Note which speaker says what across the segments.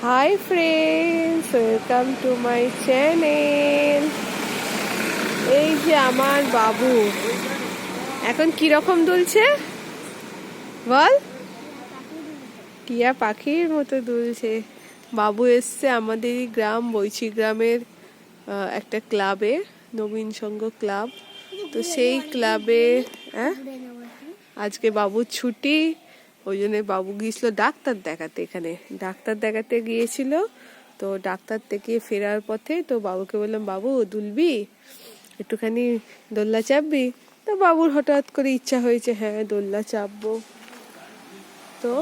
Speaker 1: Hi friends, welcome to my channel. এই যে আমার বাবু এখন কিরকম দুলছে বল? টিয়া পাখির মতো দুলছে। বাবু এসছে আমাদের গ্রাম বৈশি গ্রামের একটা ক্লাবে, নবীন সংঘ ক্লাব। তো সেই ক্লাবে আজকে বাবুর ছুটি, ওই জন্য বাবু গিয়েছিল ডাক্তার দেখাতে। এখানে ডাক্তার দেখাতে গিয়েছিল, তো ডাক্তার থেকে ফেরার পথে তো বাবুকে বললাম, বাবু দুলবি, একটুখানি দোলনা চাপবি? তো বাবুর হঠাৎ করে ইচ্ছা হয়েছে, হ্যাঁ দোলনা চাপবো। তো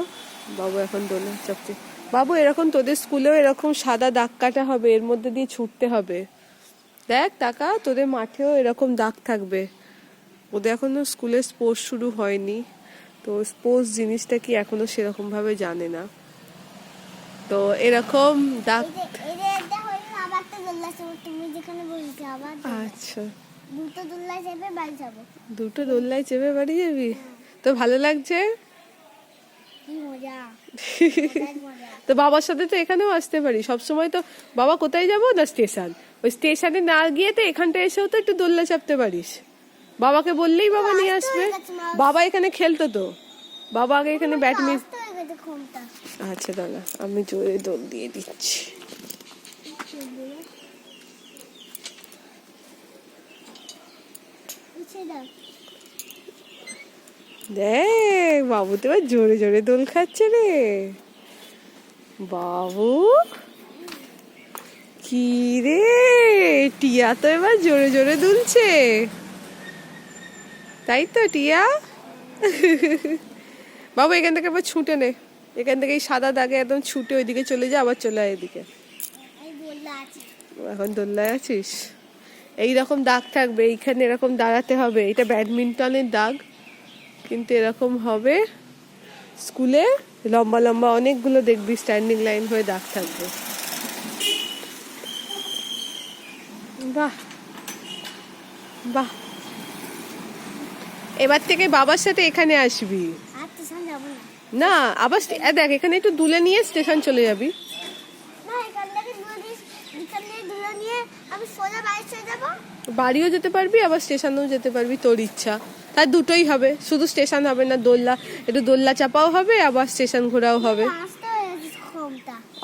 Speaker 1: বাবু এখন দোলনা চাপছে। বাবু এরকম তোদের স্কুলেও এরকম সাদা দাগ কাটা হবে, এর মধ্যে দিয়ে ছুটতে হবে। দেখ টাকা, তোদের মাঠেও এরকম দাগ থাকবে। ওদের এখনো স্কুলে স্পোর্টস শুরু হয়নি, তো স্পোর্টস জিনিসটা কি এখনো সেরকম ভাবে জানে না। তো এরকম দাগ। আচ্ছা, দুটো দোলনায় চেপে বাড়ি যাবি? তো ভালো লাগছে? তো বাবার সাথে তো এখানেও আসতে পারি সবসময়। তো বাবা কোথায় যাবো না, স্টেশন। ওই স্টেশনে না গিয়ে তো এখানটা এসেও তো একটু দোলনা চাপতে পারিস। বাবাকে বললেই বাবা নিয়ে আসবে। বাবা এখানে খেলতো তো, বাবা আগে এখানে ব্যাডমিন্টন। আচ্ছা দাদা, আমি জোরে দোল দিয়ে দিচ্ছি। দেখ বাবু তো এবার জোরে জোরে দোল খাচ্ছে রে। বাবু কি রে, টিয়া তো এবার জোরে জোরে দুলছে, তাই তো টিয়া? বাবু এখান থেকে আবার ছুটে নে, এখান থেকে এই সাদা দাগে একদম ছুটে ওইদিকে চলে যা, আবার চলে আয় এদিকে। এখন দোলনায় আছিস? এইরকম দাগ থাকবে, এইখানে এরকম দাঁড়াতে হবে। এটা ব্যাডমিন্টনের দাগ, কিন্তু এরকম হবে। স্কুলে লম্বা লম্বা অনেকগুলো দেখবি স্ট্যান্ডিং লাইন হয়ে দাগ থাকবে। বাহ বাহ, এবার থেকে বাবার সাথে এখানে আসবি না। আবার দেখ এখানে একটু দুলে নিয়ে স্টেশন চলে যাবি। বাড়িও যেতে পারবি, আবার স্টেশনেও যেতে পারবি, তোর ইচ্ছা। তার দুটোই হবে, শুধু স্টেশন হবে না, দোলনা একটু দোলনা চাপাও হবে, আবার স্টেশন ঘোরাও হবে।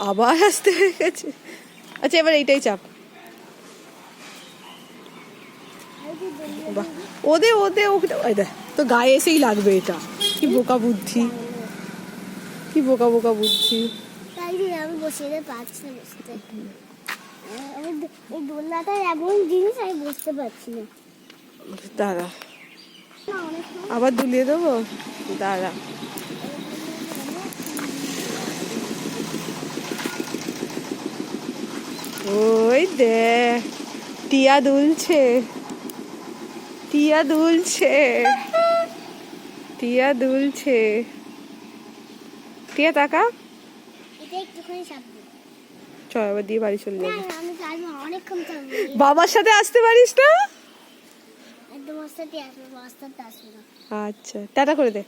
Speaker 1: আবার আসতে হয়ে গেছে। আচ্ছা এবার এইটাই চাপ। বাহ, ওদে ওদে ওদে, তো গায়ে এসেই লাগবে। এটা কি বোকা বুদ্ধি, কি বোকা বোকা বুদ্ধি।
Speaker 2: আমি বসে পারছি না, বসতে এই দোলনাটা এমন জিনিস আমি বুঝতে পারছি না।
Speaker 1: দাঁড়া, আবার দুলিয়ে দেবো, দাঁড়া। ওই দেখ টিয়া দুলছে, টিয়া দুলছে, টিয়া দুলছে। টিয়া টাকা চল, আবার দিয়ে বাড়ি চলে যাবে। বাবার সাথে আসতে পারিস না? আচ্ছা টাটা করে দে।